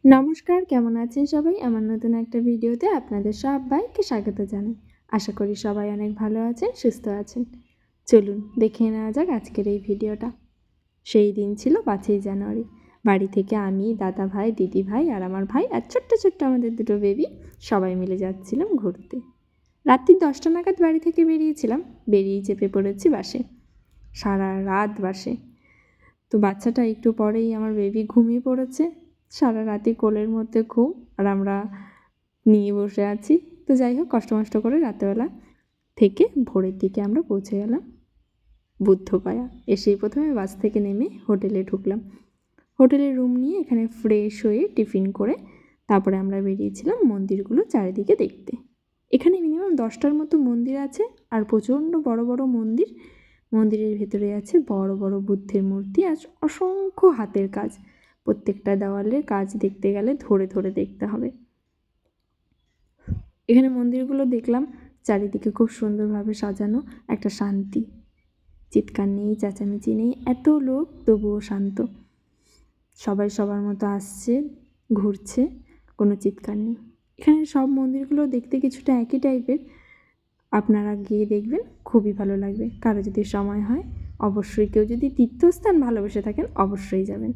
নমস্কার, কেমন আছেন সবাই? আমার নতুন একটা ভিডিওতে আপনাদের সবাইকে স্বাগত জানাই। আশা করি সবাই অনেক ভালো আছেন, সুস্থ আছেন। চলুন দেখে নেওয়া যাক আজকের এই ভিডিওটা। সেই দিন ছিল 5ই জানুয়ারি। বাড়ি থেকে আমি, দাদা ভাই, দিদি ভাই আর আমার ভাই আর ছোট্ট ছোট্ট আমাদের দুটো বেবি সবাই মিলে যাচ্ছিলাম ঘুরতে। রাত্রি 10টা নাগাদ বাড়ি থেকে বেরিয়েছিলাম, বেরিয়েই চেপে পড়েছি বাসে। সারা রাত বাসে। তো বাচ্চাটা একটু পরেই আমার বেবি ঘুমিয়ে পড়েছে। সারা রাতই কোলের মধ্যে ঘুম, আর আমরা নিয়ে বসে আছি। তো যাই হোক, কষ্ট মষ্ট করে রাতেরবেলা থেকে ভোরের দিকে আমরা পৌঁছে গেলাম বুদ্ধগয়া। এসেই প্রথমে বাস থেকে নেমে হোটেলে ঢুকলাম। হোটেলের রুম নিয়ে এখানে ফ্রেশ হয়ে টিফিন করে তারপরে আমরা বেরিয়েছিলাম মন্দিরগুলো চারিদিকে দেখতে। এখানে মিনিমাম 10টার মতো মন্দির আছে, আর প্রচণ্ড বড় বড় মন্দির। মন্দিরের ভেতরে আছে বড় বড় বুদ্ধের মূর্তি আর অসংখ্য হাতের কাজ। প্রত্যেকটা দেওয়ালের কাজ দেখতে গেলে ধরে ধরে দেখতে হবে। এখানে মন্দিরগুলো দেখলাম, চারিদিকে খুব সুন্দরভাবে সাজানো, একটা শান্তি। চিৎকার নেই, চেঁচামেচি নেই, এত লোক তবুও শান্ত। সবাই সবার মতো আসছে, ঘুরছে, কোনো চিৎকার নেই। এখানে সব মন্দিরগুলো দেখতে কিছুটা একই টাইপের। আপনারা গিয়ে দেখবেন, খুবই ভালো লাগবে। কারো যদি সময় হয় অবশ্যই, কেউ যদি তীর্থস্থান ভালোবেসে থাকেন অবশ্যই যাবেন।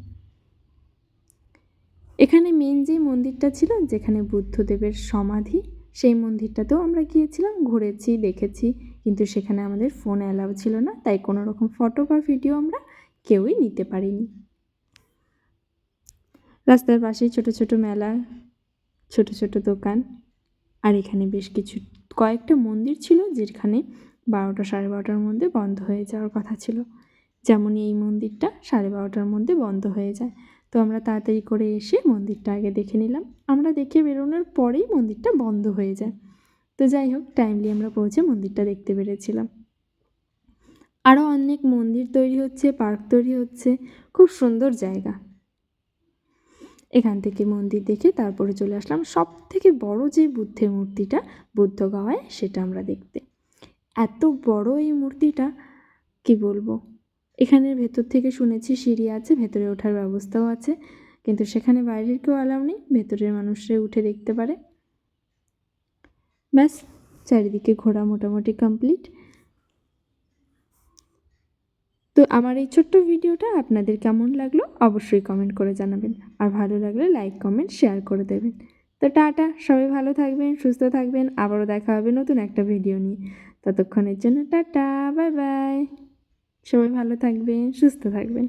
এখানে মেন যে মন্দিরটা ছিল, যেখানে বুদ্ধদেবের সমাধি, সেই মন্দিরটাতেও আমরা গিয়েছিলাম, ঘুরেছি, দেখেছি। কিন্তু সেখানে আমাদের ফোন অ্যালাউ ছিল না, তাই কোনো রকম ফটো বা ভিডিও আমরা কেউই নিতে পারিনি। রাস্তার পাশেই ছোট ছোট মেলা, ছোট ছোট দোকান। আর এখানে বেশ কিছু কয়েকটা মন্দির ছিল যেখানে 12টা 12:30টার মধ্যে বন্ধ হয়ে যাওয়ার কথা ছিল। যেমনই এই মন্দিরটা 12:30টার মধ্যে বন্ধ হয়ে যায়। তো আমরা তাড়াতাড়ি করে এসে মন্দিরটা আগে দেখে নিলাম। আমরা দেখে বেরোনোর পরেই মন্দিরটা বন্ধ হয়ে যায়। তো যাই হোক, টাইমলি আমরা পৌঁছে মন্দিরটা দেখতে পেরেছিলাম। আরও অনেক মন্দির তৈরি হচ্ছে, পার্ক তৈরি হচ্ছে, খুব সুন্দর জায়গা। এখান থেকে মন্দির দেখে তারপরে চলে আসলাম সব থেকে বড় যে বুদ্ধের মূর্তিটা বুদ্ধগয়ায়, সেটা আমরা দেখতে। এত বড় এই মূর্তিটা, কি বলবো। এখানের ভেতর থেকে শুনেছি সিঁড়ি আছে, ভেতরে ওঠার ব্যবস্থাও আছে, কিন্তু সেখানে বাইরের কেউ অ্যালাউ নেই, ভেতরের মানুষরা উঠে দেখতে পারে। ব্যাস, চারিদিকে ঘোরা মোটামুটি কমপ্লিট। তো আমার এই ছোট্ট ভিডিওটা আপনাদের কেমন লাগলো অবশ্যই কমেন্ট করে জানাবেন, আর ভালো লাগলে লাইক কমেন্ট শেয়ার করে দেবেন। তো টাটা, সবাই ভালো থাকবেন, সুস্থ থাকবেন, আবারও দেখা হবে নতুন একটা ভিডিও নিয়ে। ততক্ষণের জন্য টাটা, বাই বাই। সবাই ভালো থাকবেন, সুস্থ থাকবেন।